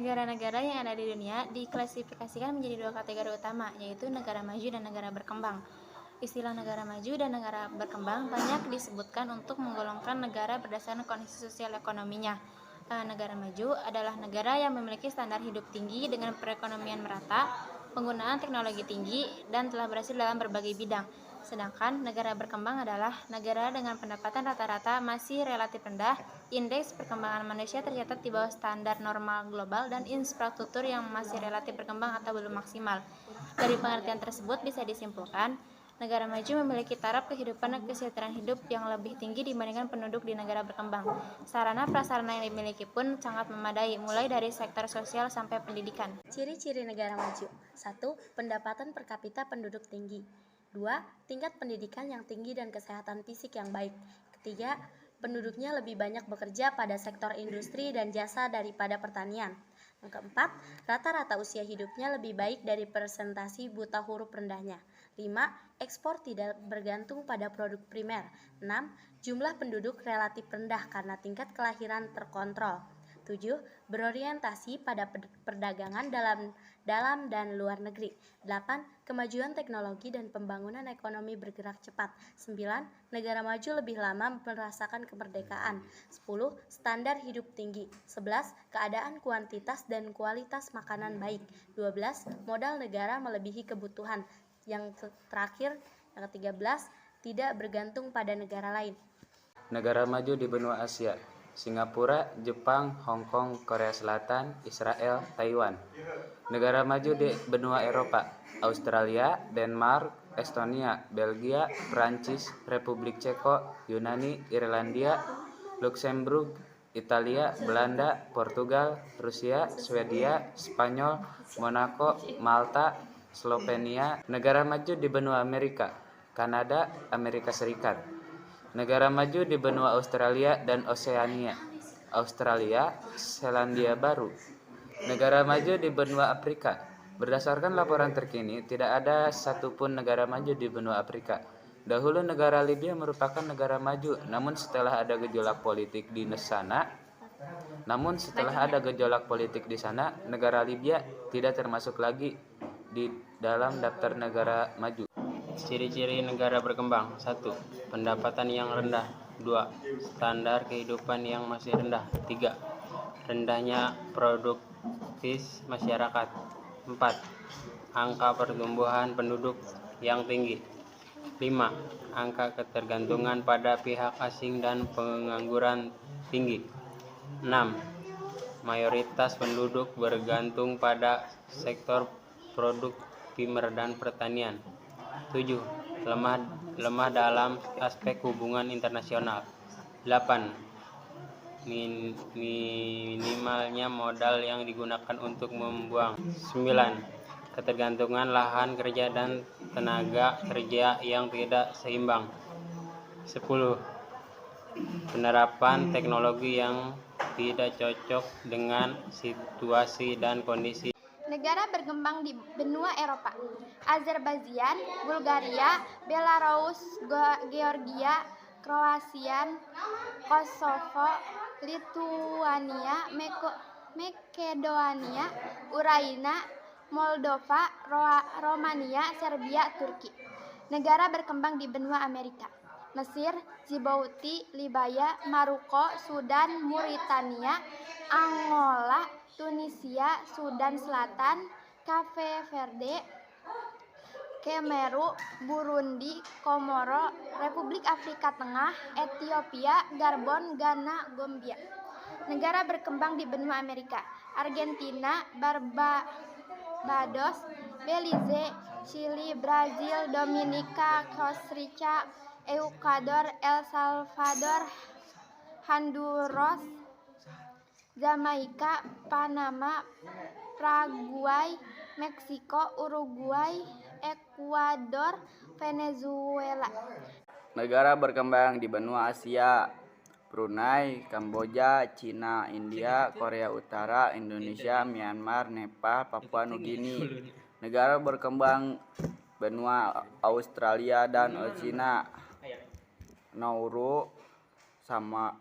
Negara-negara yang ada di dunia diklasifikasikan menjadi dua kategori utama, yaitu negara maju dan negara berkembang. Istilah negara maju dan negara berkembang banyak disebutkan untuk menggolongkan negara berdasarkan kondisi sosial ekonominya. Negara maju adalah negara yang memiliki standar hidup tinggi dengan perekonomian merata, penggunaan teknologi tinggi, dan telah berhasil dalam berbagai bidang. Sedangkan negara berkembang adalah negara dengan pendapatan rata-rata masih relatif rendah, indeks perkembangan manusia tercatat di bawah standar normal global, dan infrastruktur yang masih relatif berkembang atau belum maksimal. Dari pengertian tersebut bisa disimpulkan, negara maju memiliki taraf kehidupan dan kesejahteraan hidup yang lebih tinggi dibandingkan penduduk di negara berkembang. Sarana prasarana yang dimiliki pun sangat memadai, mulai dari sektor sosial sampai pendidikan. Ciri-ciri negara maju. 1. Pendapatan per kapita penduduk tinggi. 2. Tingkat pendidikan yang tinggi dan kesehatan fisik yang baik. Ketiga, penduduknya lebih banyak bekerja pada sektor industri dan jasa daripada pertanian. Yang keempat, rata-rata usia hidupnya lebih baik dari persentase buta huruf rendahnya. 5. Ekspor tidak bergantung pada produk primer. 6. Jumlah penduduk relatif rendah karena tingkat kelahiran terkontrol. 7. Berorientasi pada perdagangan dalam dan luar negeri. 8. Kemajuan teknologi dan pembangunan ekonomi bergerak cepat. 9. Negara maju lebih lama merasakan kemerdekaan. 10. Standar hidup tinggi. 11. Keadaan kuantitas dan kualitas makanan baik. 12. Modal negara melebihi kebutuhan. Yang terakhir, yang ke-13, tidak bergantung pada negara lain. Negara maju di benua Asia: Singapura, Jepang, Hong Kong, Korea Selatan, Israel, Taiwan. Negara maju di benua Eropa: Australia, Denmark, Estonia, Belgia, Prancis, Republik Ceko, Yunani, Irlandia, Luxembourg, Italia, Belanda, Portugal, Rusia, Swedia, Spanyol, Monaco, Malta, Slovenia. Negara maju di benua Amerika: Kanada, Amerika Serikat. Negara maju di benua Australia dan Oseania: Australia, Selandia Baru. Negara maju di benua Afrika: berdasarkan laporan terkini, tidak ada satupun negara maju di benua Afrika. Dahulu negara Libya merupakan negara maju, namun setelah ada gejolak politik di sana, negara Libya tidak termasuk lagi di dalam daftar negara maju. Ciri-ciri negara berkembang: 1. Pendapatan yang rendah. 2. Standar kehidupan yang masih rendah. 3. Rendahnya produktivitas masyarakat. 4. Angka pertumbuhan penduduk yang tinggi. 5. Angka ketergantungan pada pihak asing dan pengangguran tinggi. 6. Mayoritas penduduk bergantung pada sektor produk primer dan pertanian. 7. Lemah dalam aspek hubungan internasional. 8. Minimalnya modal yang digunakan untuk membuang. 9. Ketergantungan lahan kerja dan tenaga kerja yang tidak seimbang. 10. Penerapan teknologi yang tidak cocok dengan situasi dan kondisi. Negara berkembang di benua Eropa: Azerbaijan, Bulgaria, Belarus, Georgia, Kroasia, Kosovo, Lituania, Makedonia, Ukraina, Moldova, Romania, Serbia, Turki. Negara berkembang di benua Amerika: Mesir, Djibouti, Libya, Maroko, Sudan, Mauritania, Angola, Tunisia, Sudan Selatan, Cape Verde, Kemeru, Burundi, Komoro, Republik Afrika Tengah, Ethiopia, Gabon, Ghana, Gambia. Negara berkembang di benua Amerika: Argentina, Barbados, Belize, Chili, Brazil, Dominika, Costa Rica, Ekuador, El Salvador, Honduras, Jamaika, Panama, Paraguay, Meksiko, Uruguay, Ekuador, Venezuela. Negara berkembang di benua Asia: Brunei, Kamboja, Cina, India, Korea Utara, Indonesia, Myanmar, Nepal, Papua Nugini. Negara berkembang benua Australia dan Oceania: Nauru, Samoa,